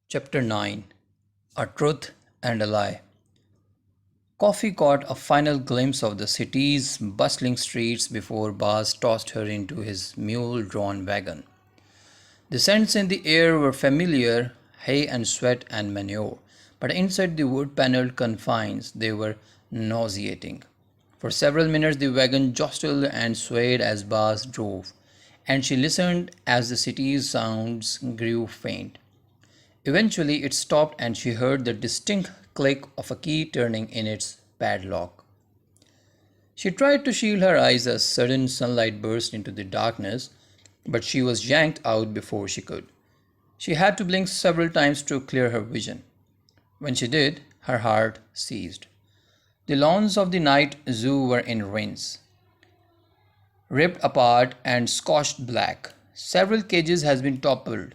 Chapter 9. A Truth and a Lie. Koffi caught a final glimpse of the city's bustling streets before Baaz tossed her into his mule-drawn wagon. The scents in the air were familiar, hay and sweat and manure, but inside the wood-paneled confines they were nauseating. For several minutes the wagon jostled and swayed as Baaz drove, and she listened as the city's sounds grew faint. Eventually it stopped and she heard the distinct click of a key turning in its padlock. She tried to shield her eyes as sudden sunlight burst into the darkness, but she was yanked out before she could. She had to blink several times to clear her vision. When she did, her heart ceased. The lawns of the night zoo were in ruins, ripped apart and scorched black. Several cages had been toppled,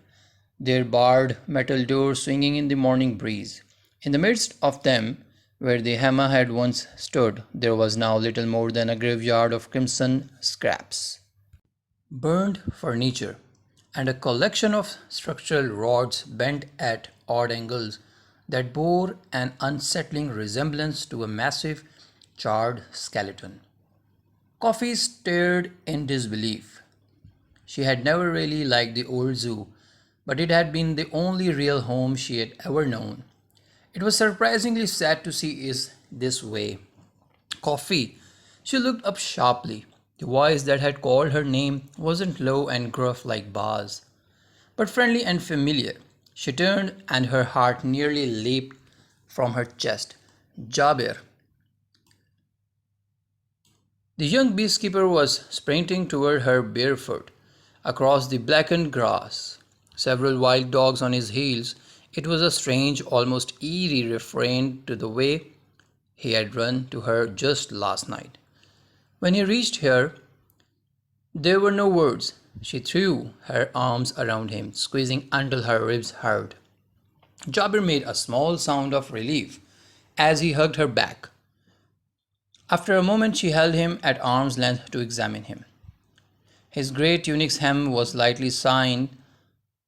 their barred metal doors swinging in the morning breeze. In the midst of them, where the hammer had once stood, there was now little more than a graveyard of crimson scraps, burned furniture, and a collection of structural rods bent at odd angles that bore an unsettling resemblance to a massive, charred skeleton. Koffi stared in disbelief. She had never really liked the old zoo, but it had been the only real home she had ever known. It was surprisingly sad to see it this way. Koffi! She looked up sharply. The voice that had called her name wasn't low and gruff like Baaz, but friendly and familiar. She turned and her heart nearly leaped from her chest. Jabir! The young beastkeeper was sprinting toward her barefoot, across the blackened grass, several wild dogs on his heels. It was a strange, almost eerie refrain to the way he had run to her just last night. When he reached her, there were no words. She threw her arms around him, squeezing until her ribs hurt. Jabir made a small sound of relief as he hugged her back. After a moment she held him at arm's length to examine him. His grey tunic's hem was lightly signed,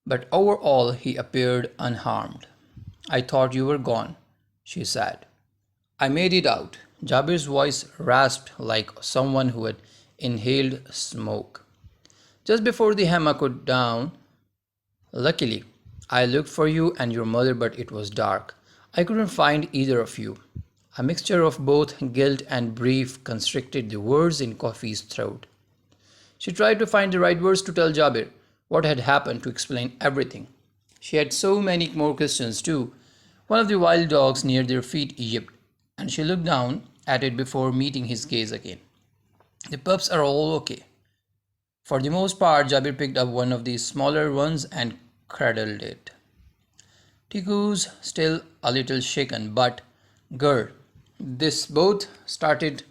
but overall he appeared unharmed. "I thought you were gone," she said. "I made it out." Jabir's voice rasped like someone who had inhaled smoke. "Just before the hammer could down, luckily, I looked for you and your mother, but it was dark. I couldn't find either of you." A mixture of both guilt and grief constricted the words in Koffi's throat. She tried to find the right words to tell Jabir what had happened, to explain everything. She had so many more questions too. One of the wild dogs near their feet yipped, and she looked down at it before meeting his gaze again. "The pups are all okay." For the most part, Jabir picked up one of the smaller ones and cradled it. Tiku's still a little shaken, but girl, this both started.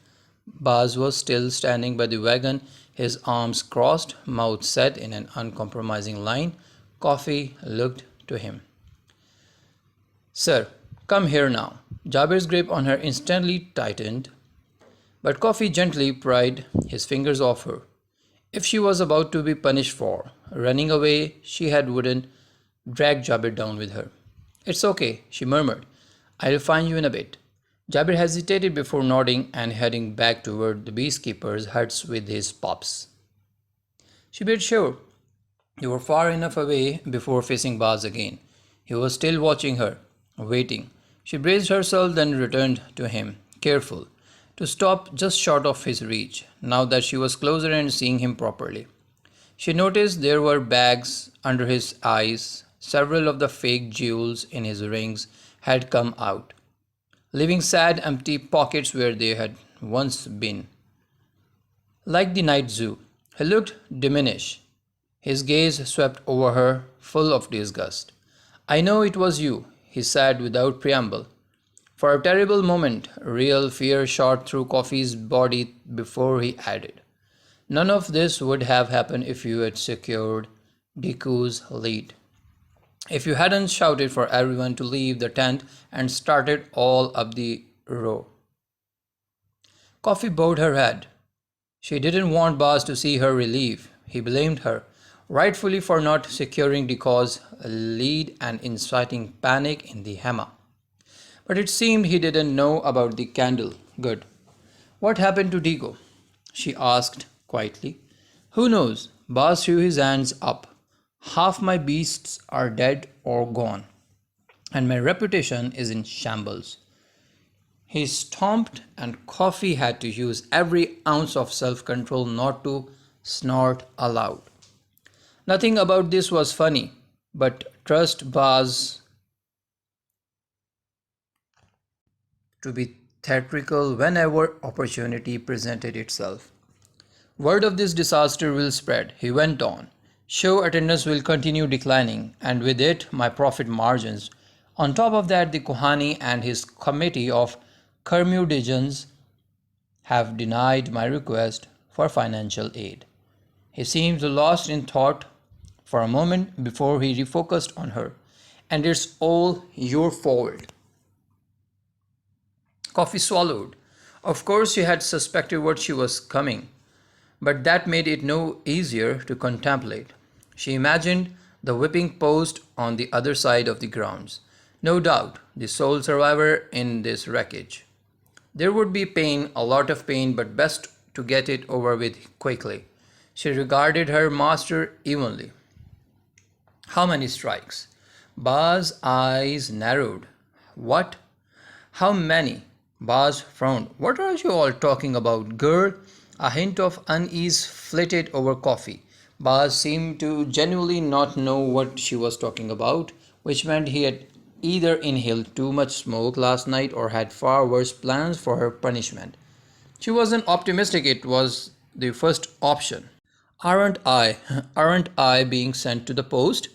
Baaz was still standing by the wagon, his arms crossed, mouth set in an uncompromising line. Koffi looked to him. "Sir, come here now." Jabir's grip on her instantly tightened, but Koffi gently pried his fingers off her. If she was about to be punished for running away, she wouldn't drag Jabir down with her. "It's okay," she murmured. "I'll find you in a bit." Jabir hesitated before nodding and heading back toward the beastkeepers' huts with his pups. She made sure they were far enough away before facing Baaz again. He was still watching her, waiting. She braced herself, then returned to him, careful to stop just short of his reach, now that she was closer and seeing him properly. She noticed there were bags under his eyes. Several of the fake jewels in his rings had come out, leaving sad, empty pockets where they had once been. Like the night zoo, he looked diminished. His gaze swept over her, full of disgust. "I know it was you," he said without preamble. For a terrible moment, real fear shot through Koffi's body before he added, "None of this would have happened if you had secured Diku's lead. If you hadn't shouted for everyone to leave the tent and started all up the row." Koffi bowed her head. She didn't want Baaz to see her relief. He blamed her. rightfully for not securing Deco's lead and inciting panic in the hammer. But it seemed he didn't know about the candle. Good. What happened to Digo? She asked quietly. Who knows? Bas threw his hands up. Half my beasts are dead or gone, and my reputation is in shambles. He stomped, and Koffi had to use every ounce of self control not to snort aloud. Nothing about this was funny, but trust Baz to be theatrical whenever opportunity presented itself. Word of this disaster will spread, he went on. Show attendance will continue declining, and with it, my profit margins. On top of that, the Kohani and his committee of curmudgeons have denied my request for financial aid. He seemed lost in thought for a moment before he refocused on her. And it's all your fault. Koffi swallowed. Of course, she had suspected what she was coming, but that made it no easier to contemplate. She imagined the whipping post on the other side of the grounds. No doubt, the sole survivor in this wreckage. There would be pain, a lot of pain, but best to get it over with quickly. She regarded her master evenly. How many strikes? Baaz's eyes narrowed. What? How many? Baaz frowned. What are you all talking about, girl? A hint of unease flitted over Koffi. Baaz seemed to genuinely not know what she was talking about, which meant he had either inhaled too much smoke last night or had far worse plans for her punishment. She wasn't optimistic it was the first option. Aren't I? Aren't I being sent to the post?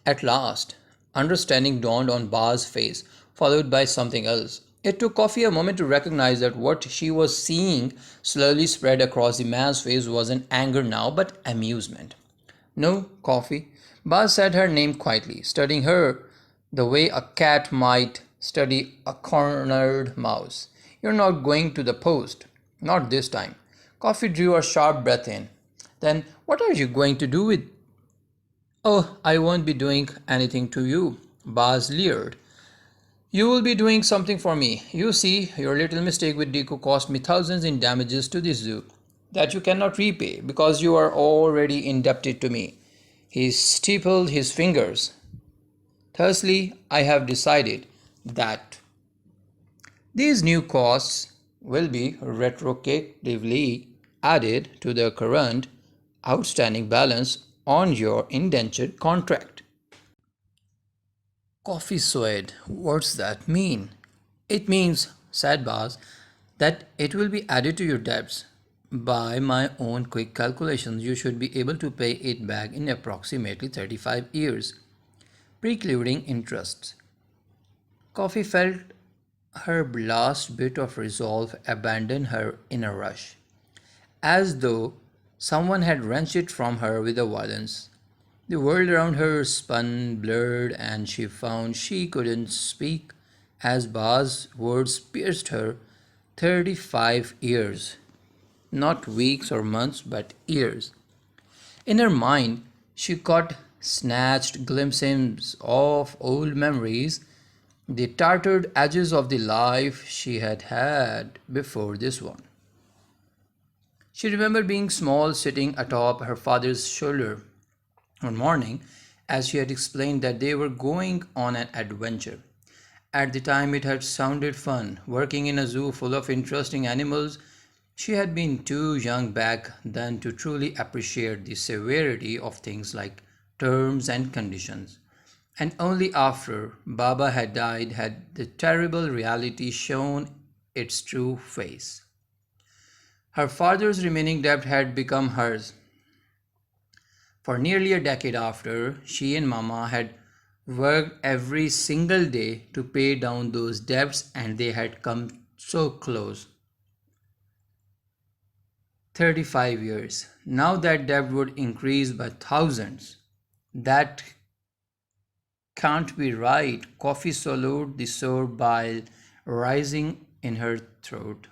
At last, understanding dawned on Baaz's face, followed by something else. It took Koffi a moment to recognize that what she was seeing slowly spread across the man's face wasn't anger now, but amusement. No, Koffi. Baaz said her name quietly, studying her the way a cat might study a cornered mouse. You're not going to the post. Not this time. Koffi drew a sharp breath in. Then what are you going to do with? Oh, I won't be doing anything to you, Baaz leered. You will be doing something for me. You see, your little mistake with Deku cost me thousands in damages to this zoo that you cannot repay because you are already indebted to me. He stippled his fingers. Thusly, I have decided that these new costs will be retroactively added to the current outstanding balance on your indentured contract. Koffi swayed. What's that mean? It means, said Baz, that it will be added to your debts. By my own quick calculations, you should be able to pay it back in approximately 35 years, precluding interest. Koffi felt her last bit of resolve abandon her in a rush, as though someone had wrenched it from her with a violence. The world around her spun, blurred, and she found she couldn't speak as Baaz's words pierced her. 35 years. Not weeks or months, but years. In her mind, she caught snatched glimpses of old memories, the tattered edges of the life she had had before this one. She remembered being small, sitting atop her father's shoulder one morning, as she had explained that they were going on an adventure. At the time, it had sounded fun, working in a zoo full of interesting animals. She had been too young back then to truly appreciate the severity of things like terms and conditions. And only after Baba had died had the terrible reality shown its true face. Her father's remaining debt had become hers. For nearly a decade after, she and Mama had worked every single day to pay down those debts, and they had come so close. 35 years. Now that debt would increase by thousands. That can't be right. Koffi swallowed the sour bile rising in her throat.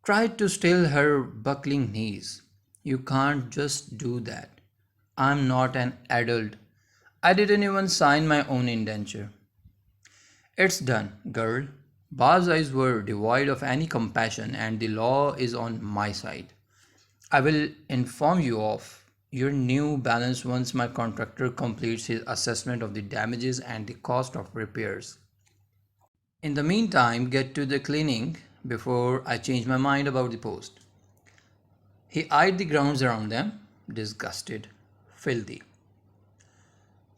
Tried to still her buckling knees. You can't just do that. I'm not an adult. I didn't even sign my own indenture. It's done, girl. Baaz's eyes were devoid of any compassion, and the law is on my side. I will inform you of your new balance once my contractor completes his assessment of the damages and the cost of repairs. In the meantime, get to the cleaning before I change my mind about the post. He eyed the grounds around them, disgusted, filthy.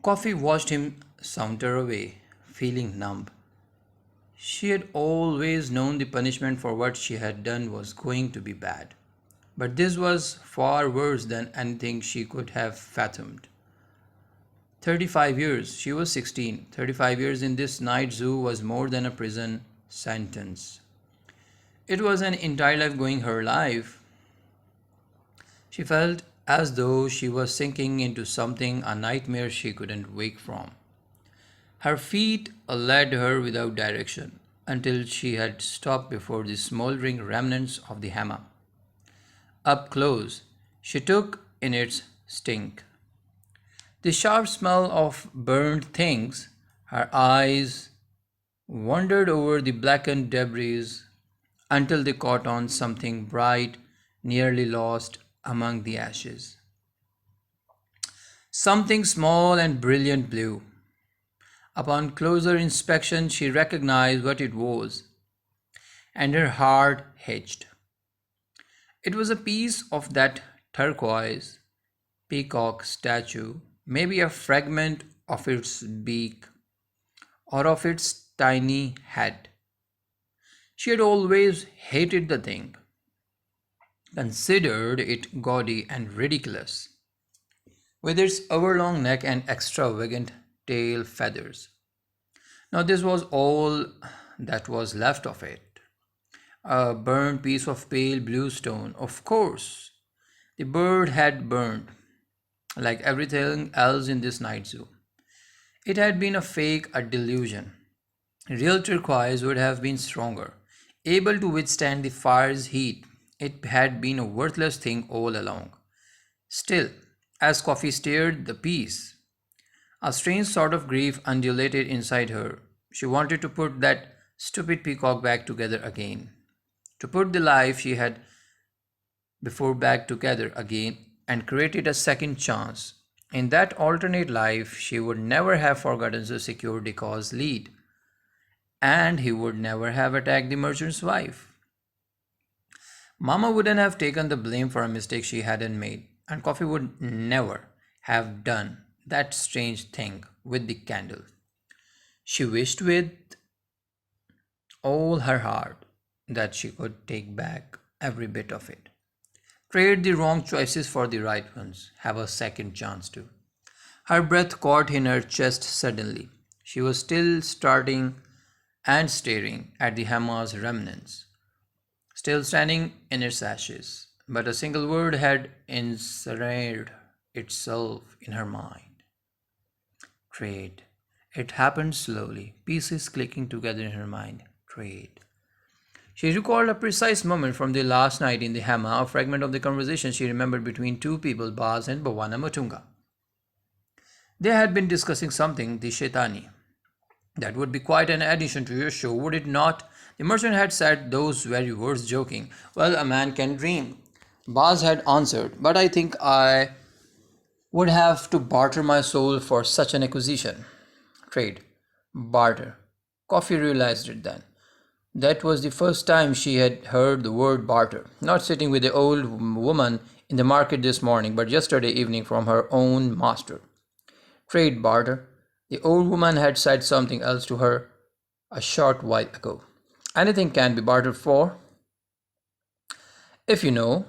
Koffi watched him saunter away, feeling numb. She had always known the punishment for what she had done was going to be bad. But this was far worse than anything she could have fathomed. 35 years, she was 16. 35 years in this night zoo was more than a prison sentence. It was an entire life going her life. She felt as though she was sinking into something, a nightmare she couldn't wake from. Her feet led her without direction until she had stopped before the smoldering remnants of the hammer. Up close, she took in its stink. The sharp smell of burned things. Her eyes wandered over the blackened debris until they caught on something bright, nearly lost among the ashes. Something small and brilliant blue. Upon closer inspection, she recognized what it was, and her heart hitched. It was a piece of that turquoise peacock statue, maybe a fragment of its beak or of its tiny head. She had always hated the thing, considered it gaudy and ridiculous, with its overlong neck and extravagant tail feathers. Now, this was all that was left of it. A burnt piece of pale blue stone. Of course, the bird had burned, like everything else in this night zoo. It had been a fake, a delusion. Real turquoise would have been stronger, able to withstand the fire's heat. It had been a worthless thing all along. Still, as Koffi stared the piece, a strange sort of grief undulated inside her. She wanted to put that stupid peacock back together again, to put the life she had before back together again and created a second chance. In that alternate life, she would never have forgotten to secure Deco's lead, and he would never have attacked the merchant's wife. Mama wouldn't have taken the blame for a mistake she hadn't made, and Koffi would never have done that strange thing with the candle. She wished with all her heart that she could take back every bit of it. Trade the wrong choices for the right ones, have a second chance to. Her breath caught in her chest suddenly. She was still starting and staring at the hammer's remnants, still standing in its ashes, but a single word had ensnared itself in her mind. Trade. It happened slowly, pieces clicking together in her mind. Trade. She recalled a precise moment from the last night in the hammer, a fragment of the conversation she remembered between two people, Baaz and Bwana Matunga. They had been discussing something, the Shetani. That would be quite an addition to your show, would it not? The merchant had said those very words joking. Well, a man can dream. Baaz had answered, but I think I would have to barter my soul for such an acquisition. Trade. Barter. Koffi realized it then. That was the first time she had heard the word barter, not sitting with the old woman in the market this morning, but yesterday evening from her own master. Trade barter. The old woman had said something else to her a short while ago. Anything can be bartered for, if you know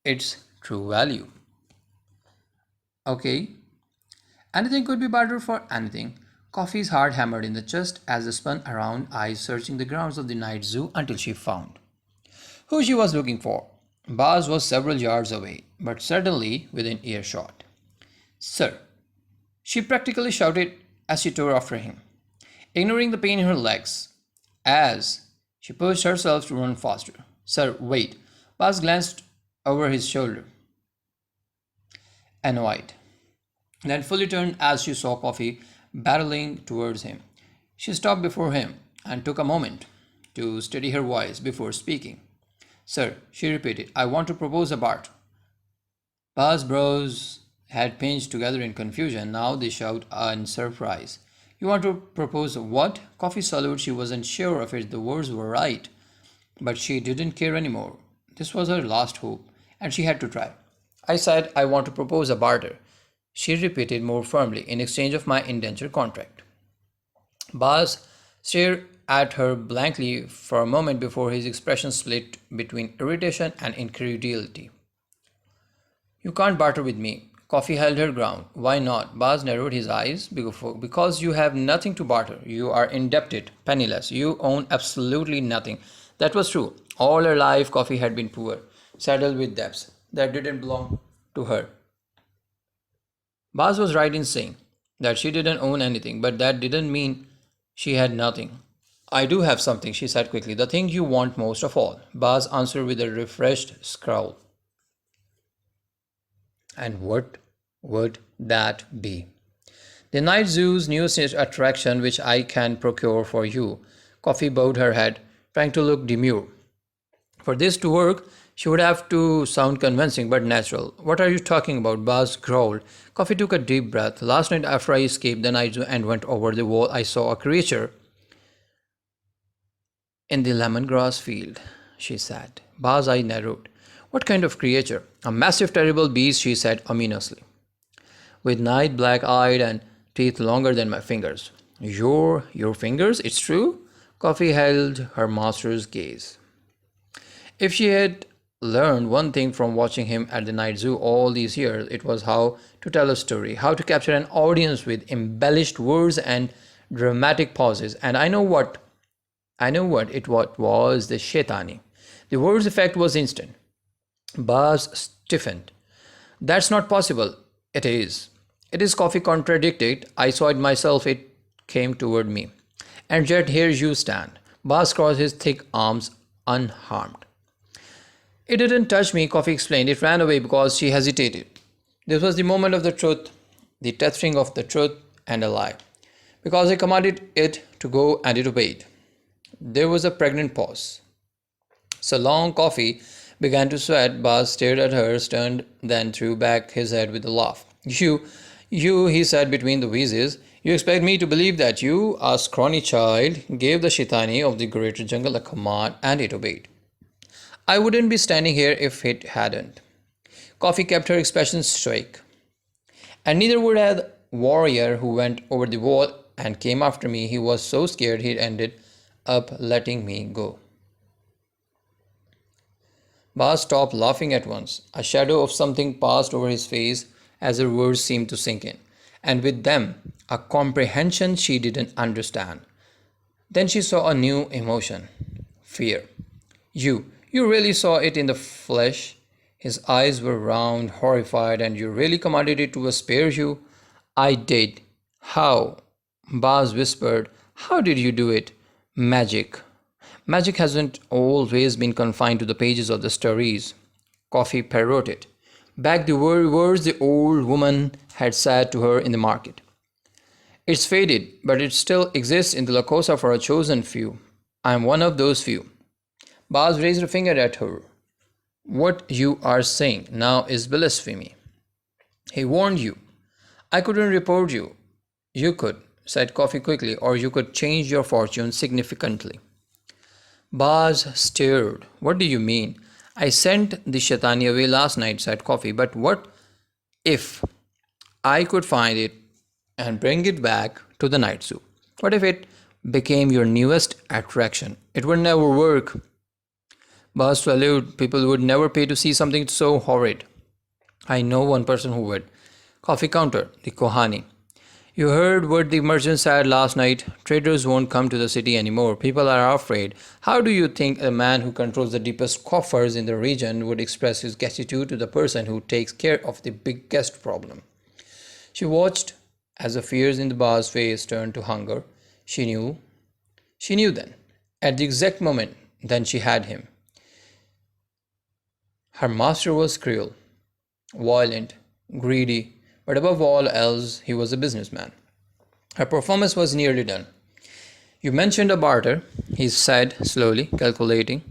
its true value. Okay, anything could be bartered for anything. Koffi's heart hammered in the chest as they spun around, eyes searching the grounds of the night zoo until she found who she was looking for. Baaz was several yards away, but certainly within earshot. Sir, she practically shouted as she tore after him, ignoring the pain in her legs as she pushed herself to run faster. Sir, wait. Baaz glanced over his shoulder. annoyed, then fully turned as she saw Koffi barreling towards him. She stopped before him and took a moment to steady her voice before speaking. Sir, she repeated, I want to propose a barter. Baaz's brows had pinched together in confusion. Now they showed in surprise. You want to propose what? Koffi saluted. She wasn't sure if the words were right, but she didn't care anymore. This was her last hope, and she had to try. I said, I want to propose a barter. She repeated more firmly, in exchange of my indentured contract. Baaz stared at her blankly for a moment before his expression split between irritation and incredulity. You can't barter with me. Koffi held her ground. Why not? Baaz narrowed his eyes. Because you have nothing to barter. You are indebted, penniless. You own absolutely nothing. That was true. All her life, Koffi had been poor, saddled with debts that didn't belong to her. Baaz was right in saying that she didn't own anything, but that didn't mean she had nothing. I do have something, she said quickly. The thing you want most of all. Baaz answered with a refreshed scowl. And what would that be? The night zoo's newest attraction, which I can procure for you. Koffi bowed her head, trying to look demure. For this to work, she would have to sound convincing but natural. What are you talking about? Baaz growled. Koffi took a deep breath. Last night after I escaped the night zoo and went over the wall, I saw a creature in the lemongrass field, she said. Baaz's eye narrowed. What kind of creature? A massive, terrible beast, she said ominously, with night black eyed and teeth longer than my fingers. Your fingers? It's true? Koffi held her master's gaze. If she had learned one thing from watching him at the night zoo all these years, it was how to tell a story, how to capture an audience with embellished words and dramatic pauses. And I know what it was the Shetani. The word's effect was instant. Baaz stiffened. That's not possible. It is. It is, Koffi contradicted. I saw it myself. It came toward me. And yet here you stand. Baaz crossed his thick arms unharmed. It didn't touch me, Koffi explained. It ran away because she hesitated. This was the moment of the truth, the tethering of the truth and a lie. Because I commanded it to go and it obeyed. There was a pregnant pause. So long, Koffi began to sweat. Baaz stared at her, turned, then threw back his head with a laugh. You, he said between the wheezes, you expect me to believe that you, a scrawny child, gave the Shetani of the greater jungle a command and it obeyed. I wouldn't be standing here if it hadn't. Koffi kept her expression stoic. And neither would a warrior who went over the wall and came after me. He was so scared he ended up letting me go. Baaz stopped laughing at once. A shadow of something passed over his face as her words seemed to sink in, and with them a comprehension she didn't understand. Then she saw a new emotion, fear. You really saw it in the flesh? His eyes were round, horrified, and you really commanded it to spare you? I did. How? Baaz whispered. How did you do it? Magic. Magic hasn't always been confined to the pages of the stories. Koffi parroted back the words the old woman had said to her in the market. It's faded, but it still exists in the Lkossa for a chosen few. I am one of those few. Baaz raised a finger at her. What you are saying now is blasphemy. He warned you. I couldn't report you. You could, said Koffi quickly, or you could change your fortune significantly. Baaz stared. What do you mean? I sent the Shetani away last night, said Koffi, but what if I could find it and bring it back to the night zoo? What if it became your newest attraction? It would never work. Baaz swallowed. People would never pay to see something so horrid. I know one person who would. Koffi countered, the Kohani. You heard what the merchant said last night. Traders won't come to the city anymore. People are afraid. How do you think a man who controls the deepest coffers in the region would express his gratitude to the person who takes care of the biggest problem? She watched as the fears in the Baaz's face turned to hunger. She knew then. At the exact moment, then she had him. Her master was cruel, violent, greedy, but above all else, he was a businessman. Her performance was nearly done. You mentioned a barter, he said slowly, calculating.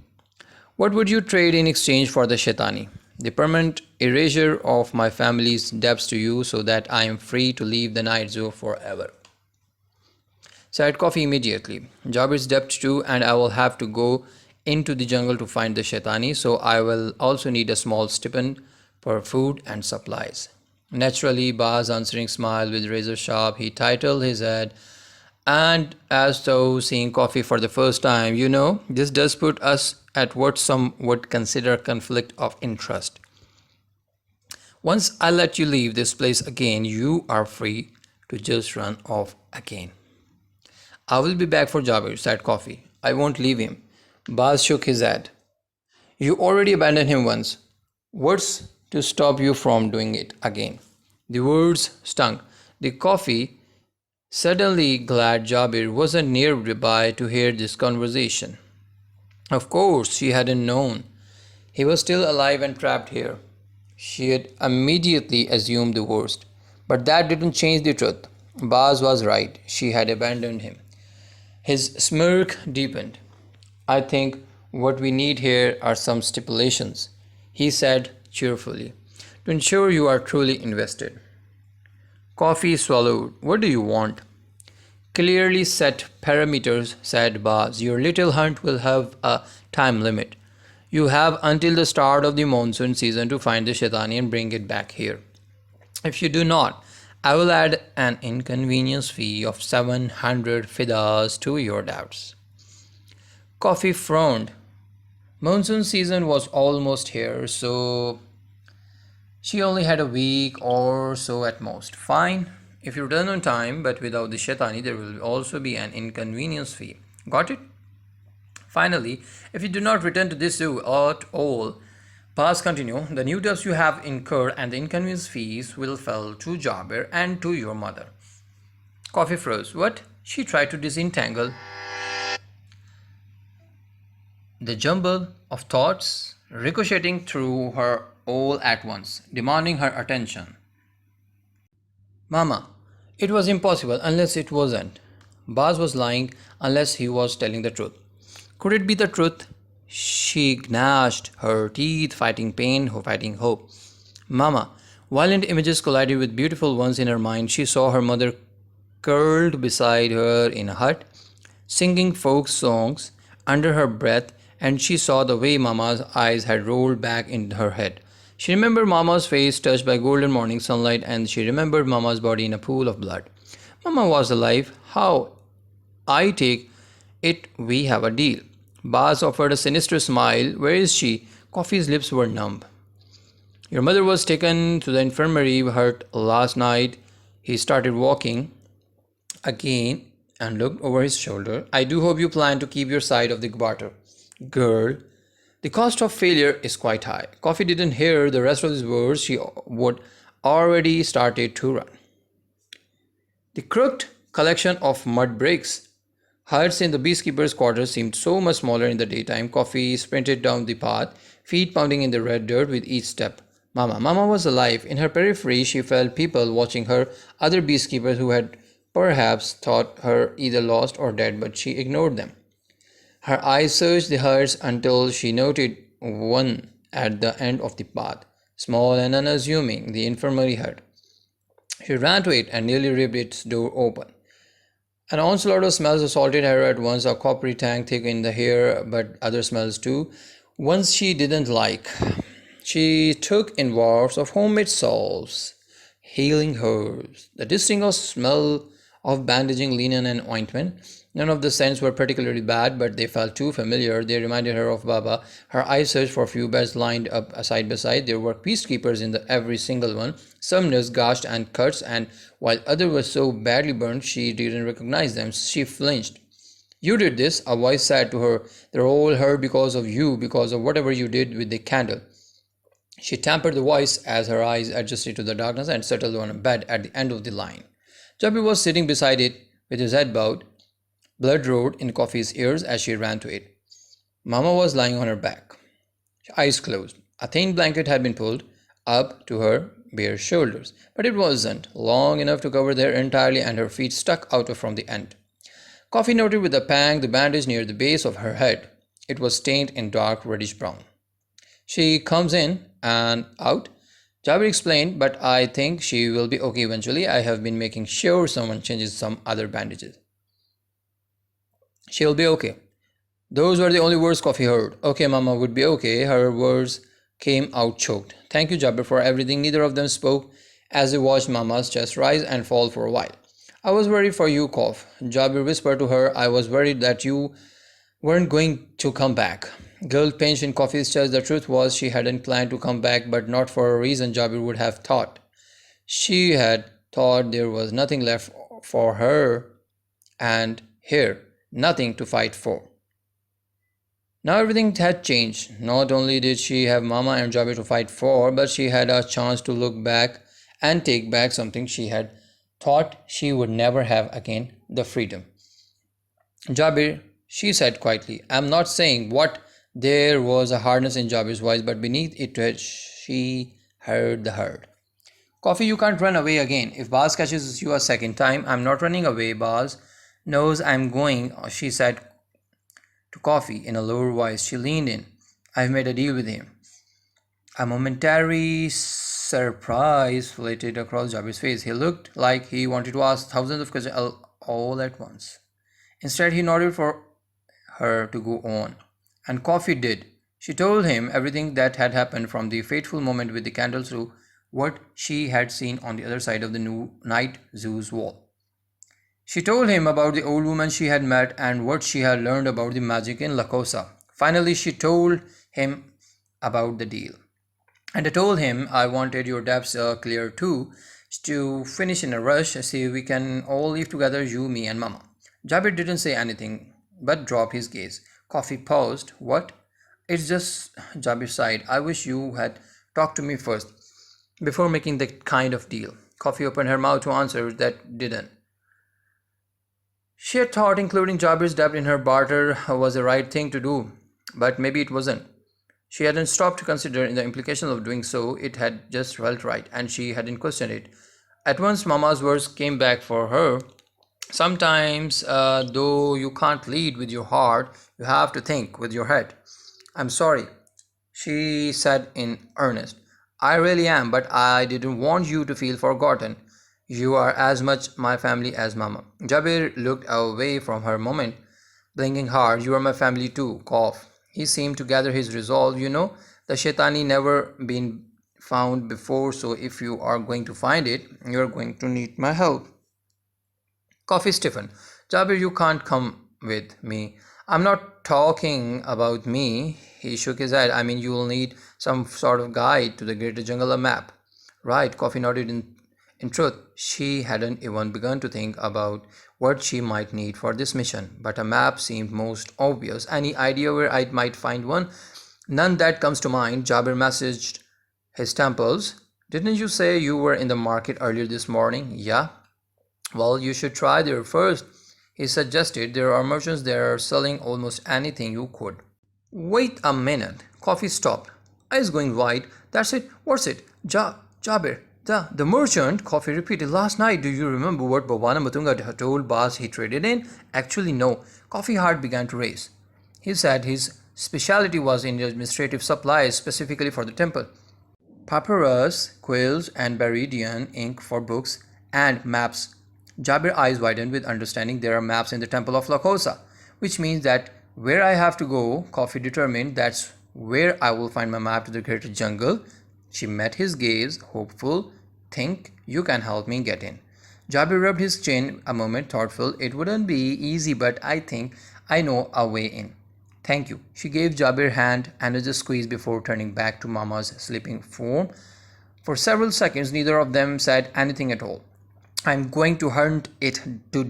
What would you trade in exchange for the Shetani? The permanent erasure of my family's debts to you so that I am free to leave the night zoo forever. Said Koffi immediately. Jabir's debt too, and I will have to go into the jungle to find the Shetani, so I will also need a small stipend for food and supplies. Naturally, Baaz answering smile with razor sharp, he titled his head, and as though seeing Koffi for the first time, this does put us at what some would consider conflict of interest. Once I let you leave this place again, you are free to just run off again. I will be back for Jabir, said Koffi. I won't leave him. Baz shook his head. You already abandoned him once. What's to stop you from doing it again? The words stung. The Koffi, suddenly glad Jabir wasn't nearby to hear this conversation. Of course, she hadn't known. He was still alive and trapped here. She had immediately assumed the worst. But that didn't change the truth. Baz was right. She had abandoned him. His smirk deepened. I think what we need here are some stipulations, he said cheerfully, to ensure you are truly invested. Koffi swallowed. What do you want? Clearly set parameters, said Baz. Your little hunt will have a time limit. You have until the start of the monsoon season to find the Shetani and bring it back here. If you do not, I will add an inconvenience fee of 700 fidas to your doubts. Koffi frowned. Monsoon season was almost here, so she only had a week or so at most. Fine. If you return on time, but without the Shetani, there will also be an inconvenience fee. Got it? Finally, if you do not return to this zoo at all, Baz continue, the new debts you have incurred and the inconvenience fees will fall to Jabir and to your mother. Koffi froze. What? She tried to disentangle the jumble of thoughts ricocheting through her all at once, demanding her attention. Mama, it was impossible unless it wasn't. Baz was lying unless he was telling the truth. Could it be the truth? She gnashed her teeth, fighting pain, fighting hope. Mama, violent images collided with beautiful ones in her mind. She saw her mother curled beside her in a hut, singing folk songs under her breath, and she saw the way Mama's eyes had rolled back in her head. She remembered Mama's face touched by golden morning sunlight, and she remembered Mama's body in a pool of blood. Mama was alive. How? I take it we have a deal. Baz offered a sinister smile. Where is she? Koffi's lips were numb. Your mother was taken to the infirmary hurt last night. He started walking again and looked over his shoulder. I do hope you plan to keep your side of the barter. Girl, the cost of failure is quite high. Koffi didn't hear the rest of his words. She would already started to run. The crooked collection of mud bricks. Huts in the beastkeeper's quarters seemed so much smaller in the daytime. Koffi sprinted down the path, feet pounding in the red dirt with each step. Mama was alive. In her periphery, she felt people watching her, other beastkeepers who had perhaps thought her either lost or dead, but she ignored them. Her eyes searched the huts until she noted one at the end of the path, small and unassuming, the infirmary hut. She ran to it and nearly ripped its door open. An onslaught of smells assaulted her at once, a coppery tang thick in the air, but other smells too, ones she didn't like. She took in wafts of homemade salves, healing herbs, the distinct smell of bandaging linen and ointment. None of the scents were particularly bad, but they felt too familiar. They reminded her of Baba. Her eyes searched for a few beds lined up side by side. There were peacekeepers in every single one, some nursed, gashed, and cuts, and while others were so badly burned she didn't recognize them. She flinched. You did this, a voice said to her. They're all hurt because of you, because of whatever you did with the candle. She tempered the voice as her eyes adjusted to the darkness and settled on a bed at the end of the line. Jabir was sitting beside it with his head bowed. Blood roared in Koffi's ears as she ran to it. Mama was lying on her back, eyes closed. A thin blanket had been pulled up to her bare shoulders, but it wasn't long enough to cover there entirely, and her feet stuck out from the end. Koffi noted with a pang the bandage near the base of her head. It was stained in dark reddish brown. She comes in and out, Jabir explained, but I think she will be okay eventually. I have been making sure someone changes some other bandages. She'll be okay. Those were the only words Koffi heard. Okay, Mama would be okay. Her words came out choked. Thank you, Jabir, for everything. Neither of them spoke as they watched Mama's chest rise and fall for a while. I was worried for you, Koff. Jabir whispered to her. I was worried that you weren't going to come back. Girl pinched in Koffi's chest. The truth was she hadn't planned to come back, but not for a reason Jabir would have thought. She had thought there was nothing left for her, and here, nothing to fight for. Now everything had changed. Not only did she have Mama and Jabir to fight for, but she had a chance to look back and take back something she had thought she would never have again, the freedom. Jabir, she said quietly, I'm not saying what. There was a hardness in Jabir's voice, but beneath it she heard the hurt. Koffi, you can't run away again. If Baaz catches you a second time, I'm not running away. Baaz knows I'm going, she said to Koffi in a lower voice. She leaned in. I've made a deal with him. A momentary surprise flitted across Jabir's face. He looked like he wanted to ask thousands of questions all at once. Instead, he nodded for her to go on. And Koffi did. She told him everything that had happened, from the fateful moment with the candles to what she had seen on the other side of the new night zoo's wall. She told him about the old woman she had met and what she had learned about the magic in Lkossa. Finally, she told him about the deal. And I told him I wanted your debts clear too, to finish in a rush, see we can all live together, you, me and Mama. Jabir didn't say anything, but dropped his gaze. Koffi paused. What? It's just, Jabir sighed. I wish you had talked to me first, before making that kind of deal. Koffi opened her mouth to answer that didn't. She had thought including Jabir's debt in her barter was the right thing to do, but maybe it wasn't. She hadn't stopped to consider the implications of doing so. It had just felt right, and she hadn't questioned it. At once, Mama's words came back for her. Sometimes, though you can't lead with your heart, you have to think with your head. I'm sorry, she said in earnest. I really am, but I didn't want you to feel forgotten. You are as much my family as Mama. Jabir looked away from her a moment, blinking hard. You are my family too, Koff. He seemed to gather his resolve. You know, the Shetani never been found before, so if you are going to find it, you are going to need my help. Koffi stiffened. Jabir, you can't come with me. I'm not talking about me. He shook his head. I mean, you will need some sort of guide to the greater jungle, a map. Right, Koffi nodded. In truth, she hadn't even begun to think about what she might need for this mission, but a map seemed most obvious. Any idea where I might find one? None that comes to mind. Jabir messaged his temples. Didn't you say you were in the market earlier this morning? Yeah. Well, you should try there first, he suggested. There are merchants there selling almost anything you could. Wait a minute. Koffi stopped, eyes going wide. That's it. What's it? Jabir. The merchant, Koffi repeated. Last night, do you remember what Bhavana Matunga had told Baaz he traded in? Actually, no. Koffi's heart began to race. He said his specialty was in administrative supplies, specifically for the temple. Papyrus, quills, and Beridian ink for books, and maps. Jabir's eyes widened with understanding. There are maps in the temple of Lkossa, which means that where I have to go, Koffi determined, that's where I will find my map to the greater jungle. She met his gaze, hopeful. Think you can help me get in. Jabir rubbed his chin a moment, thoughtful. It wouldn't be easy, but I think I know a way in. Thank you. She gave Jabir's hand another squeeze before turning back to Mama's sleeping form. For several seconds, neither of them said anything at all. I'm going to hunt it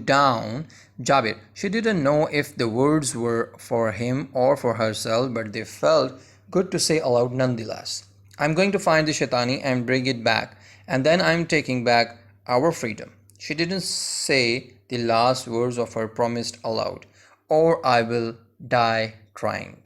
down, Jabir. She didn't know if the words were for him or for herself, but they felt good to say aloud nonetheless. I'm going to find the Shetani and bring it back, and then I'm taking back our freedom. She didn't say the last words of her promise aloud. Or I will die trying.